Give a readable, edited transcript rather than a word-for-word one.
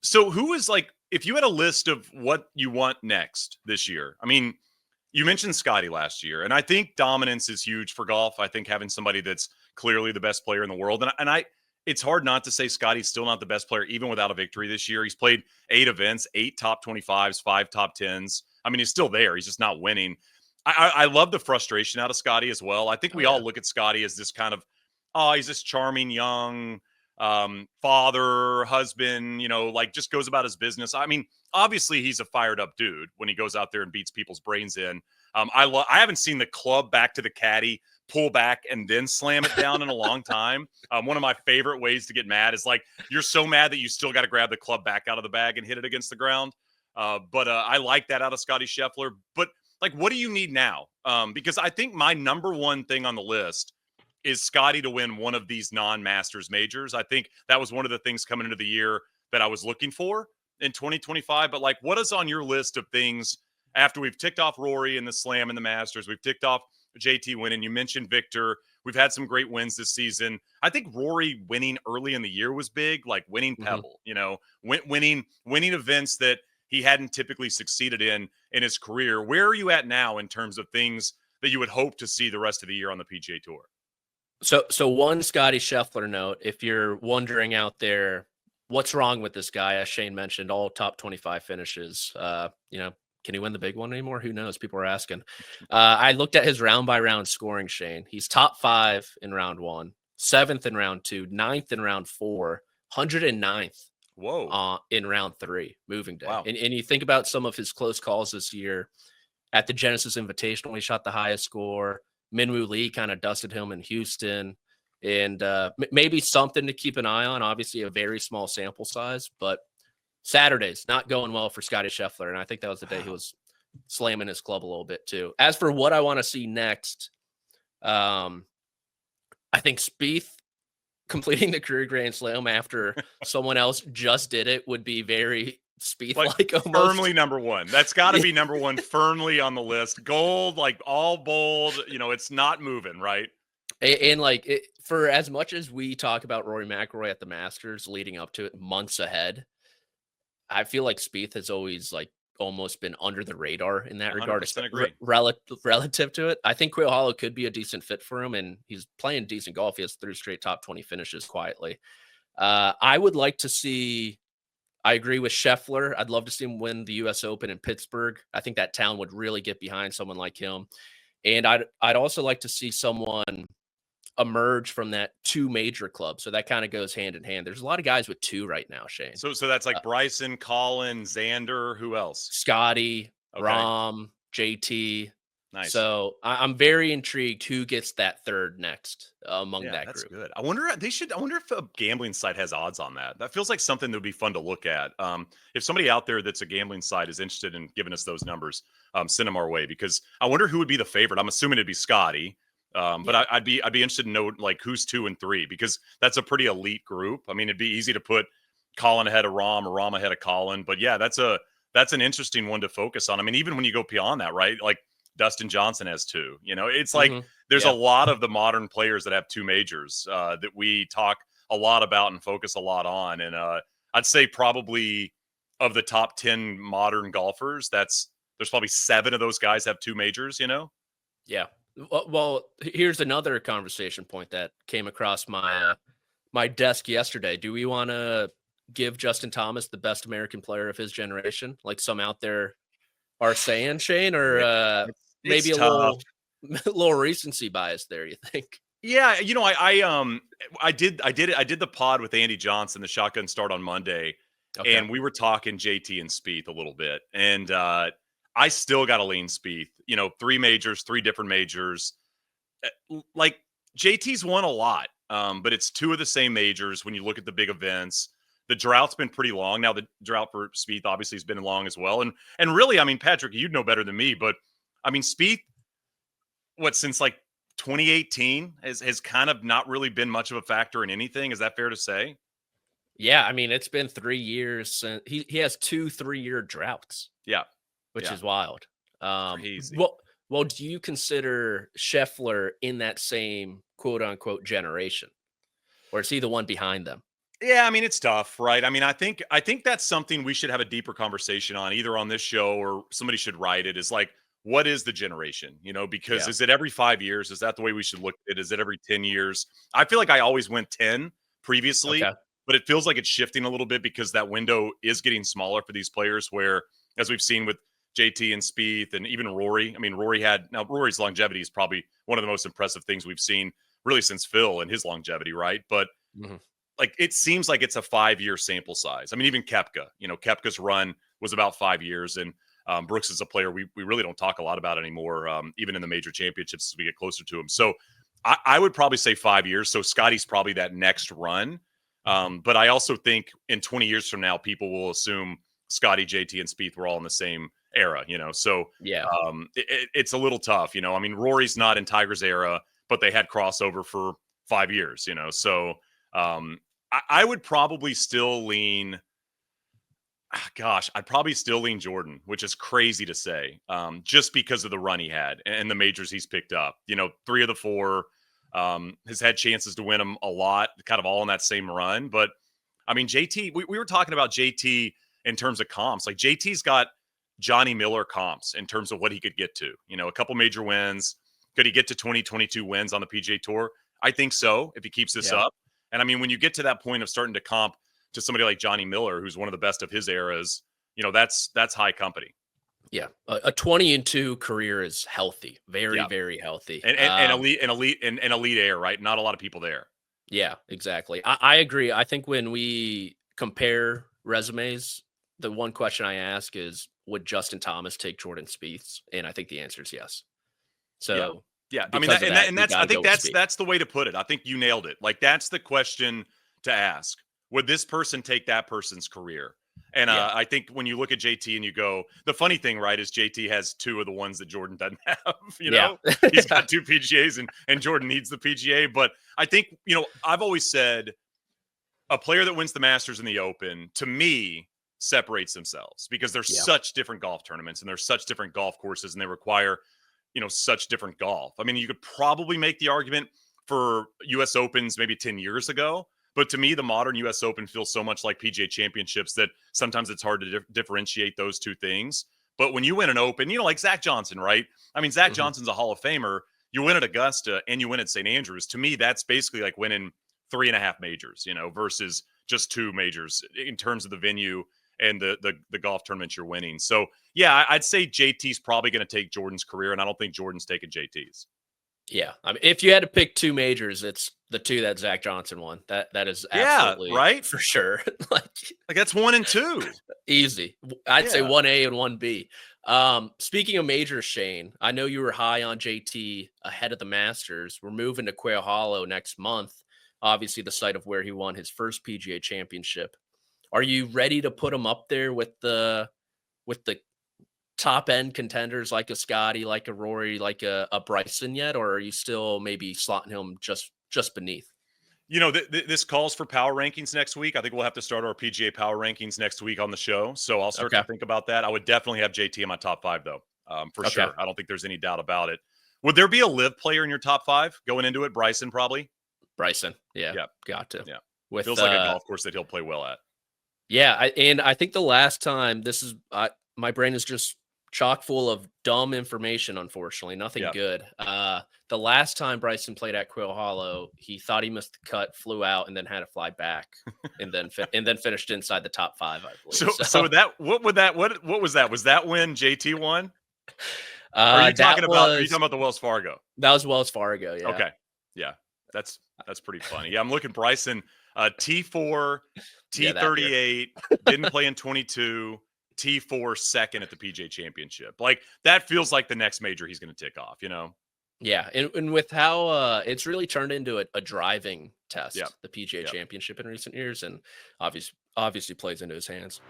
So who is like, if you had a list of what you want next this year, I mean, you mentioned Scottie last year, and I think dominance is huge for golf. I think having somebody that's clearly the best player in the world, it's hard not to say Scottie's still not the best player, even without a victory this year. He's played 8 events, 8 top 25s, 5 top 10s. I mean, he's still there. He's just not winning. I love the frustration out of Scottie as well. I think we all look at Scottie as this kind of, oh, he's this charming young father, husband, like just goes about his business. I mean, obviously he's a fired up dude when he goes out there and beats people's brains in. I haven't seen the club back to the caddy, pull back and then slam it down in a long time. One of my favorite ways to get mad is like, you're so mad that you still got to grab the club back out of the bag and hit it against the ground. But I like that out of Scottie Scheffler. But like, what do you need now? Because I think my number one thing on the list is Scottie to win one of these non-Masters majors. I think that was one of the things coming into the year that I was looking for in 2025. But like, what is on your list of things after we've ticked off Rory and the Slam and the Masters? We've ticked off JT winning. You mentioned Victor. We've had some great wins this season. I think Rory winning early in the year was big, like winning Pebble, winning events that he hadn't typically succeeded in his career. Where are you at now in terms of things that you would hope to see the rest of the year on the PGA Tour? So one Scottie Scheffler note, if you're wondering out there, what's wrong with this guy? As Shane mentioned, all top 25 finishes. Can he win the big one anymore? Who knows? People are asking. I looked at his round by round scoring, Shane. He's top 5 in round 1, 7th in round 2, 9th in round 4, 109th. Whoa. In round 3, moving day. Wow. And you think about some of his close calls this year at the Genesis Invitational, he shot the highest score. Minwoo Lee kind of dusted him in Houston, and maybe something to keep an eye on. Obviously, a very small sample size, but Saturday's not going well for Scottie Scheffler, and I think that was the day he was slamming his club a little bit too. As for what I want to see next, I think Spieth completing the career Grand Slam after someone else just did it would be very Spieth-like, almost. Firmly number one. That's got to be number one, firmly on the list. Gold, like all bold, it's not moving, right? And for as much as we talk about Rory McIlroy at the Masters leading up to it months ahead, I feel like Spieth has always almost been under the radar in that regard, relative to it. I think Quail Hollow could be a decent fit for him, and he's playing decent golf. He has 3 straight top 20 finishes quietly. I would like to see. I agree with Scheffler. I'd love to see him win the U.S. Open in Pittsburgh. I think that town would really get behind someone like him. And I'd also like to see someone emerge from that 2 major club. So that kind of goes hand in hand. There's a lot of guys with 2 right now, Shane. So that's like Bryson, Colin, Xander, who else? Scottie, Rahm, JT. Nice. So I'm very intrigued who gets that 3rd next among that that's group. Good. I wonder if a gambling site has odds on that. That feels like something that would be fun to look at. If somebody out there that's a gambling site is interested in giving us those numbers, send them our way, because I wonder who would be the favorite. I'm assuming it'd be Scottie. But I'd be interested to know like who's 2 and 3, because that's a pretty elite group. I mean, it'd be easy to put Colin ahead of Rahm or Rahm ahead of Colin, but yeah, that's an interesting one to focus on. I mean, even when you go beyond that, right? Like Dustin Johnson has 2. It's like there's a lot of the modern players that have 2 majors that we talk a lot about and focus a lot on. And I'd say probably of the top 10 modern golfers, there's probably 7 of those guys have 2 majors. Yeah. Well, here's another conversation point that came across my desk yesterday. Do we want to give Justin Thomas the best American player of his generation, like some out there are saying, Shane, or maybe a little recency bias there, you think? Yeah, I did the pod with Andy Johnson, the Shotgun Start on Monday, and we were talking JT and Spieth a little bit, and I still got to lean Spieth. 3 majors, 3 different majors. Like JT's won a lot, but it's 2 of the same majors when you look at the big events. The drought's been pretty long. Now the drought for Spieth obviously has been long as well. And really, I mean, Patrick, you'd know better than me, but I mean, Spieth, since like 2018 has kind of not really been much of a factor in anything. Is that fair to say? Yeah, I mean, it's been 3 years since he has 2 3-year droughts. Yeah. Which is wild. Crazy. Well, do you consider Scheffler in that same quote unquote generation, or is he the one behind them? Yeah, I mean it's tough, right? I mean, I think that's something we should have a deeper conversation on, either on this show or somebody should write it. Is like, what is the generation? Because Yeah. is it every 5 years? Is that the way we should look at it? Is it every 10 years? I feel like I always went 10 previously, Okay. but it feels like it's shifting a little bit because that window is getting smaller for these players. Where, as we've seen with JT and Spieth and even Rory. I mean, Rory's longevity is probably one of the most impressive things we've seen really since Phil and his longevity, right? But Mhm. like it seems like it's a 5 year sample size. I mean, even Kepka, Kepka's run was about 5 years, and Brooks is a player we really don't talk a lot about anymore, even in the major championships as we get closer to him. So I would probably say 5 years. So Scottie's probably that next run. But I also think in 20 years from now, people will assume Scottie, JT, and Spieth were all in the same era, So Yeah. it's a little tough, I mean, Rory's not in Tiger's era, but they had crossover for 5 years, So um, I would probably still lean. Gosh, I'd probably still lean Jordan, which is crazy to say, just because of the run he had and the majors he's picked up. 3 of the 4, has had chances to win them a lot, kind of all in that same run. But I mean, JT, we were talking about JT in terms of comps. Like JT's got Johnny Miller comps in terms of what he could get to. A couple major wins. Could he get to 2022 wins on the PGA Tour? I think so if he keeps this Yeah. up. And I mean, when you get to that point of starting to comp to somebody like Johnny Miller, who's one of the best of his eras, that's high company. Yeah. A 20-2 career is healthy. Very, Yeah, very healthy. and elite air, right? Not a lot of people there. Yeah, exactly. I agree. I think when we compare resumes, the one question I ask is, would Justin Thomas take Jordan Spieth's? And I think the answer is yes. Yeah, So yeah. I mean, because of that, we that's I gotta go think with Spieth. that's the way to put it. I think you nailed it. Like that's the question to ask. Would this person take that person's career? And Yeah. I think when you look at JT and you go, the funny thing, right, is JT has 2 of the ones that Jordan doesn't have. Yeah. He's got 2 PGAs, and Jordan needs the PGA. But I think I've always said a player that wins the Masters and the Open, to me, separates themselves because there's Yeah. such different golf tournaments and there's such different golf courses and they require such different golf. I mean, you could probably make the argument for US Opens maybe 10 years ago, but to me, the modern US Open feels so much like PGA championships that sometimes it's hard to differentiate those two things. But when you win an Open, like Zach Johnson, right? I mean, Zach Mhm. Johnson's a Hall of Famer. You win at Augusta and you win at St. Andrews. To me, that's basically like winning 3.5 majors, versus just 2 majors in terms of the venue and the golf tournament you're winning. So yeah, I'd say JT's probably going to take Jordan's career, and I don't think Jordan's taking JT's. Yeah. I mean, if you had to pick 2 majors, it's the 2 that Zach Johnson won. That is Yeah, absolutely right. for sure. Like Like that's 1 and 2. easy. I'd say Yeah. 1A and 1B. Speaking of majors, Shane, I know you were high on JT ahead of the Masters. We're moving to Quail Hollow next month. Obviously, the site of where he won his first PGA championship. Are you ready to put him up there with the top end contenders like a Scottie, like a Rory, like a Bryson yet, or are you still maybe slotting him just beneath? This calls for power rankings next week. I think we'll have to start our PGA power rankings next week on the show. So I'll start Okay. to think about that. I would definitely have JT in my top 5, though, for Okay. sure. I don't think there's any doubt about it. Would there be a live player in your top 5 going into it? Bryson, probably. Bryson. Yeah. Yeah. Got to. Yeah. With Feels like a golf course that he'll play well at. Yeah, I think the last time my brain is just chock full of dumb information, unfortunately, nothing Yeah. good. The last time Bryson played at Quail Hollow, he thought he missed the cut, flew out, and then had to fly back, and then finished inside the top 5, I believe. So what was that? Was that when JT won? Or are you that talking about the Wells Fargo? That was Wells Fargo, yeah. Okay. Yeah. That's pretty funny. Yeah, I'm looking Bryson T4, T38, didn't play in 22, T4 second at the PGA Championship. Like that feels like the next major he's going to tick off, Yeah, and with how it's really turned into a driving test, Yep. the PGA Yep. Championship in recent years, and obviously plays into his hands.